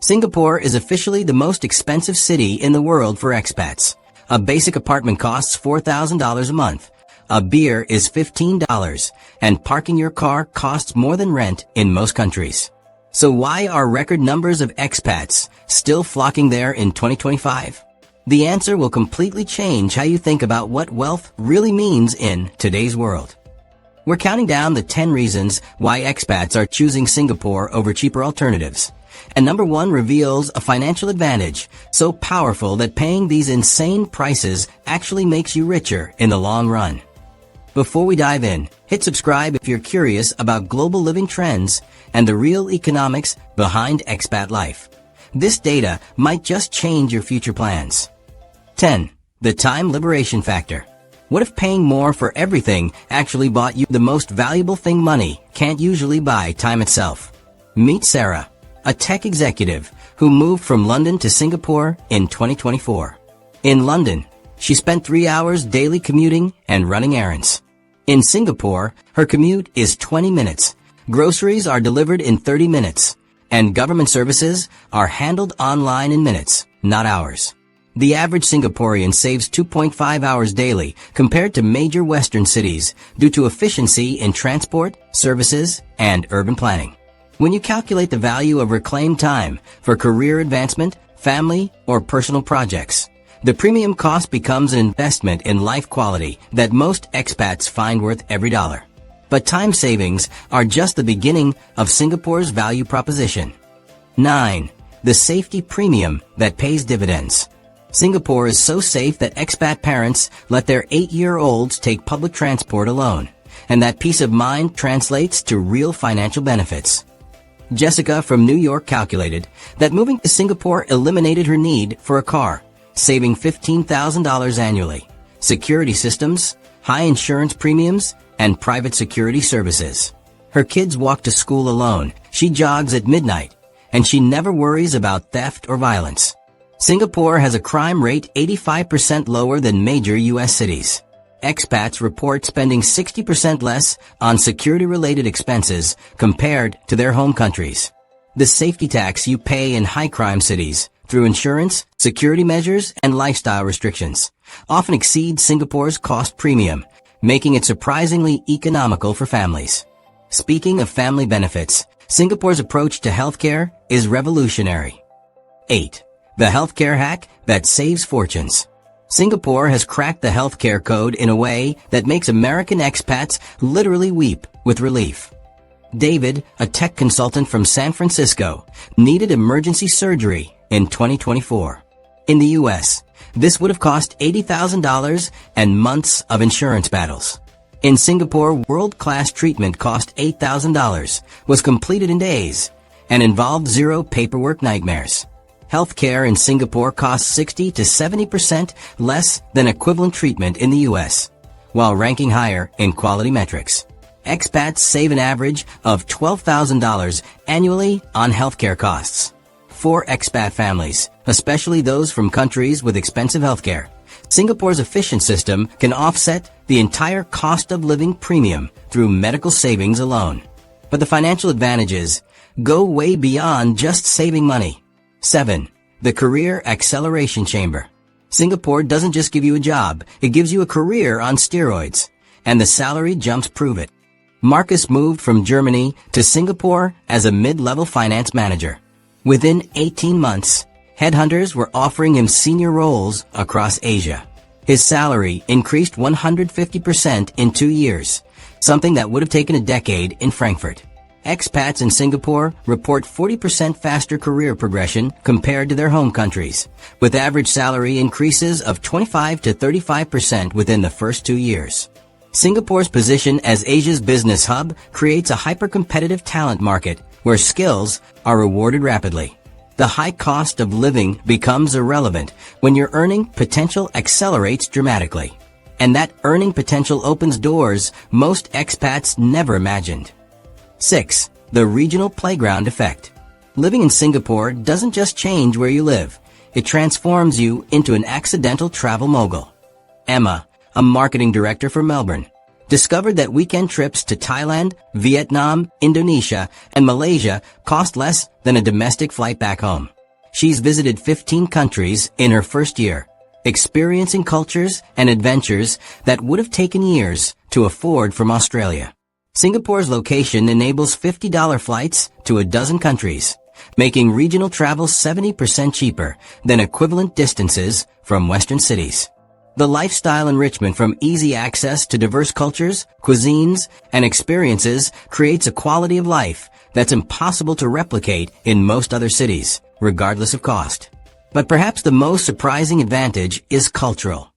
Singapore is officially the most expensive city in the world for expats. A basic apartment costs $4,000 a month. A beer is $15, and parking your car costs more than rent in most countries. So why are record numbers of expats still flocking there in 2025? The answer will completely change how you think about what wealth really means in today's world. We're counting down the 10 reasons why expats are choosing Singapore over cheaper alternatives. And number 1 reveals a financial advantage so powerful that paying these insane prices actually makes you richer in the long run. Before we dive in, hit subscribe if you're curious about global living trends and the real economics behind expat life. This data might just change your future plans. 10. The time liberation factor. What if paying more for everything actually bought you the most valuable thing? Money can't usually buy time itself. Meet Sarah, a tech executive who moved from London to Singapore in 2024. In London, she spent 3 hours daily commuting and running errands. In Singapore, her commute is 20 minutes. Groceries are delivered in 30 minutes, and government services are handled online in minutes, not hours. The average Singaporean saves 2.5 hours daily compared to major Western cities due to efficiency in transport, services, and urban planning. When you calculate the value of reclaimed time for career advancement, family, or personal projects, the premium cost becomes an investment in life quality that most expats find worth every dollar. But time savings are just the beginning of Singapore's value proposition. 9. The safety premium that pays dividends. Singapore is so safe that expat parents let their 8-year-olds take public transport alone, and that peace of mind translates to real financial benefits. Jessica from New York calculated that moving to Singapore eliminated her need for a car, saving $15,000 annually. Security systems, high insurance premiums, and private security services. Her kids walk to school alone, she jogs at midnight, and she never worries about theft or violence. Singapore has a crime rate 85% lower than major U.S. cities. Expats report spending 60% less on security-related expenses compared to their home countries. The safety tax you pay in high-crime cities through insurance, security measures, and lifestyle restrictions often exceeds Singapore's cost premium, making it surprisingly economical for families. Speaking of family benefits, Singapore's approach to healthcare is revolutionary. 8. The healthcare hack that saves fortunes. Singapore has cracked the healthcare code in a way that makes American expats literally weep with relief. David, a tech consultant from San Francisco, needed emergency surgery in 2024. In the U.S., this would have cost $80,000 and months of insurance battles. In Singapore, world-class treatment cost $8,000, was completed in days, and involved zero paperwork nightmares. Healthcare in Singapore costs 60 to 70% less than equivalent treatment in the U.S., while ranking higher in quality metrics. Expats save an average of $12,000 annually on healthcare costs. For expat families, especially those from countries with expensive healthcare, Singapore's efficient system can offset the entire cost of living premium through medical savings alone. But the financial advantages go way beyond just saving money. 7. The career acceleration chamber. Singapore doesn't just give you a job, it gives you a career on steroids. And the salary jumps prove it. Marcus moved from Germany to Singapore as a mid-level finance manager. Within 18 months, headhunters were offering him senior roles across Asia. His salary increased 150% in 2 years, something that would have taken a decade in Frankfurt. Expats in Singapore report 40% faster career progression compared to their home countries, with average salary increases of 25 to 35% within the first 2 years. Singapore's position as Asia's business hub creates a hyper-competitive talent market where skills are rewarded rapidly. The high cost of living becomes irrelevant when your earning potential accelerates dramatically. And that earning potential opens doors most expats never imagined. 6. The regional playground effect. Living in Singapore doesn't just change where you live, it transforms you into an accidental travel mogul. Emma, a marketing director for Melbourne, discovered that weekend trips to Thailand, Vietnam, Indonesia, and Malaysia cost less than a domestic flight back home. She's visited 15 countries in her first year, experiencing cultures and adventures that would have taken years to afford from Australia. Singapore's location enables $50 flights to a dozen countries, making regional travel 70% cheaper than equivalent distances from Western cities. The lifestyle enrichment from easy access to diverse cultures, cuisines, and experiences creates a quality of life that's impossible to replicate in most other cities, regardless of cost. But perhaps the most surprising advantage is cultural.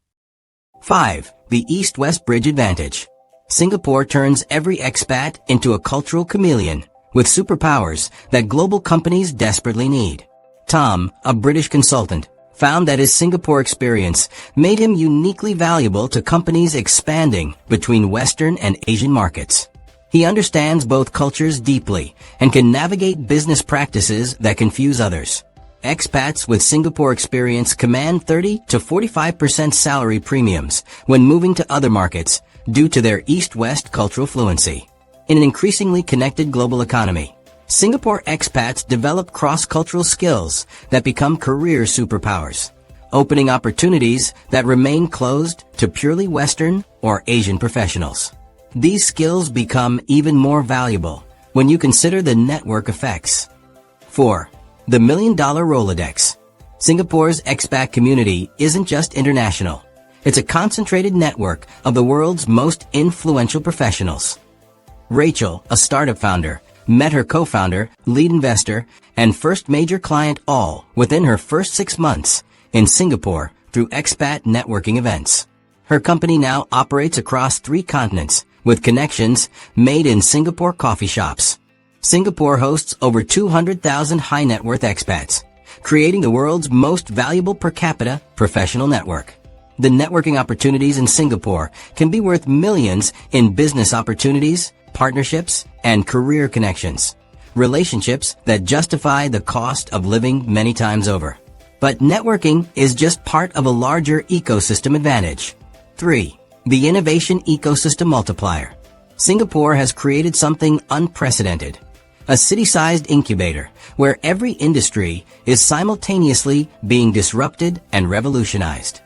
5. The East-West Bridge Advantage. Singapore turns every expat into a cultural chameleon with superpowers that global companies desperately need. Tom, a British consultant, found that his Singapore experience made him uniquely valuable to companies expanding between Western and Asian markets. He understands both cultures deeply and can navigate business practices that confuse others. Expats with Singapore experience command 30 to 45% salary premiums when moving to other markets due to their East-West cultural fluency. In an increasingly connected global economy, Singapore expats develop cross-cultural skills that become career superpowers, opening opportunities that remain closed to purely Western or Asian professionals. These skills become even more valuable when you consider the network effects. 4. The $1 Million Rolodex. Singapore's expat community isn't just international. It's a concentrated network of the world's most influential professionals. Rachel, a startup founder, met her co-founder, lead investor, and first major client all within her first 6 months in Singapore through expat networking events. Her company now operates across 3 continents with connections made in Singapore coffee shops. Singapore hosts over 200,000 high-net-worth expats, creating the world's most valuable per capita professional network. The networking opportunities in Singapore can be worth millions in business opportunities, partnerships, and career connections, relationships that justify the cost of living many times over. But networking is just part of a larger ecosystem advantage. 3. The Innovation Ecosystem Multiplier. Singapore has created something unprecedented. A city-sized incubator where every industry is simultaneously being disrupted and revolutionized.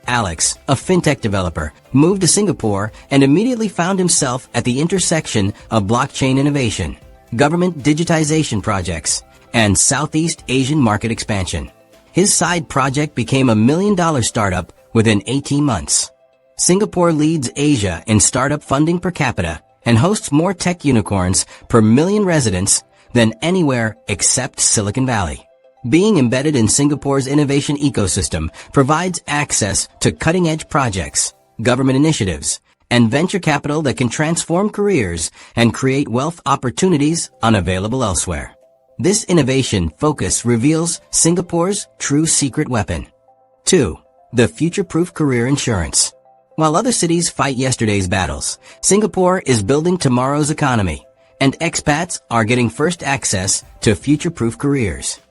Alex, a fintech developer, moved to Singapore and immediately found himself at the intersection of blockchain innovation, government digitization projects, and Southeast Asian market expansion. His side project became a $1 million startup within 18 months. Singapore leads Asia in startup funding per capita and hosts more tech unicorns per million residents than anywhere except Silicon Valley. Being embedded in Singapore's innovation ecosystem provides access to cutting-edge projects, government initiatives, and venture capital that can transform careers and create wealth opportunities unavailable elsewhere. This innovation focus reveals Singapore's true secret weapon. 2. The future-proof career insurance. While other cities fight yesterday's battles, Singapore is building tomorrow's economy, and expats are getting first access to future-proof careers.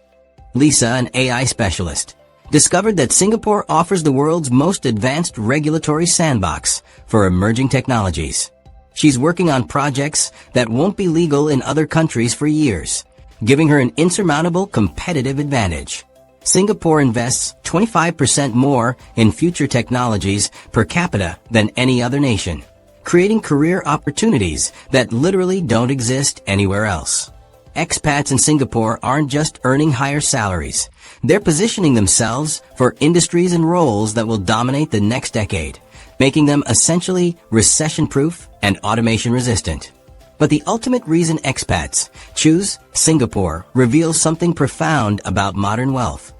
Lisa, an AI specialist, discovered that Singapore offers the world's most advanced regulatory sandbox for emerging technologies. She's working on projects that won't be legal in other countries for years, giving her an insurmountable competitive advantage. Singapore invests 25% more in future technologies per capita than any other nation, creating career opportunities that literally don't exist anywhere else. Expats in Singapore aren't just earning higher salaries. They're positioning themselves for industries and roles that will dominate the next decade, making them essentially recession-proof and automation-resistant. But the ultimate reason expats choose Singapore reveals something profound about modern wealth.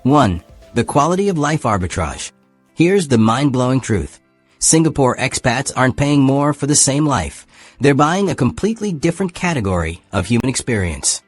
1. The quality of life arbitrage. Here's the mind-blowing truth. Singapore expats aren't paying more for the same life. They're buying a completely different category of human experience.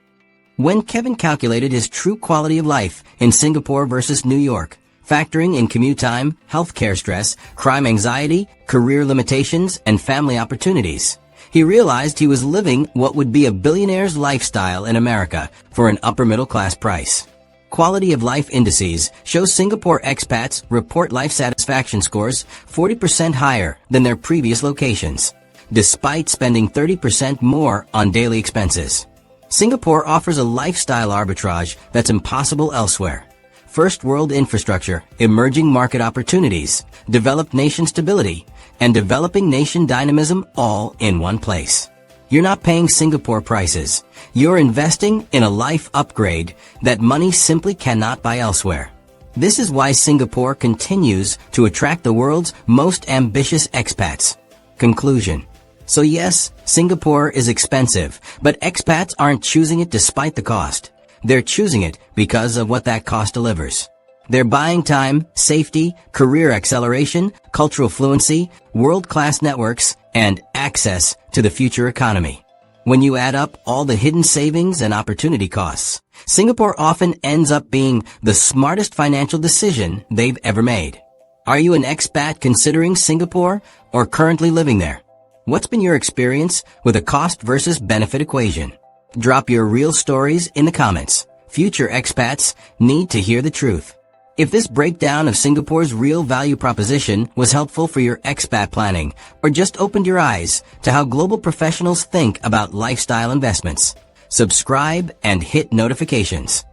When Kevin calculated his true quality of life in Singapore versus New York, factoring in commute time, healthcare stress, crime anxiety, career limitations, and family opportunities, he realized he was living what would be a billionaire's lifestyle in America for an upper middle class price. Quality of life indices show Singapore expats report life satisfaction scores 40% higher than their previous locations, despite spending 30% more on daily expenses. Singapore offers a lifestyle arbitrage that's impossible elsewhere. First world infrastructure, emerging market opportunities, developed nation stability, and developing nation dynamism all in one place. You're not paying Singapore prices. You're investing in a life upgrade that money simply cannot buy elsewhere. This is why Singapore continues to attract the world's most ambitious expats. Conclusion. So yes, Singapore is expensive, but expats aren't choosing it despite the cost. They're choosing it because of what that cost delivers. They're buying time, safety, career acceleration, cultural fluency, world-class networks, and access to the future economy. When you add up all the hidden savings and opportunity costs, Singapore often ends up being the smartest financial decision they've ever made. Are you an expat considering Singapore or currently living there? What's been your experience with a cost versus benefit equation? Drop your real stories in the comments. Future expats need to hear the truth. If this breakdown of Singapore's real value proposition was helpful for your expat planning or just opened your eyes to how global professionals think about lifestyle investments, subscribe and hit notifications.